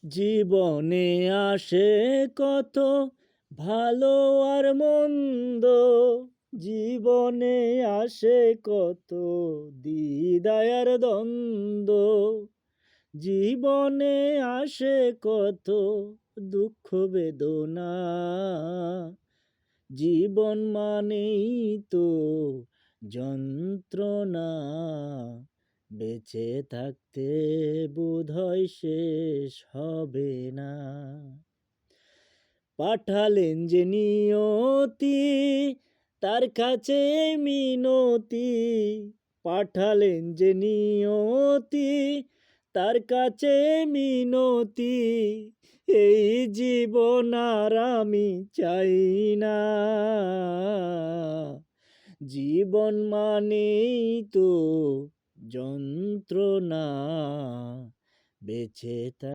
জীবনে আসে কত ভালো আর মন্দ, জীবনে আসে কত দ্বিধায় আর দ্বন্দ্ব, জীবনে আসে কত দুঃখ বেদনা, জীবন মানেই তো যন্ত্রণা, বেঁচে থাকতে বোধহয় শেষ হবে না। পাঠালেন যে নিয়তি তার কাছে মিনতি, পাঠালেন যে নিয়তি তার কাছে মিনতি, এই জীবন আর আমি চাই না। জীবন মানেই তো যন্ত্রণা, বেঁচে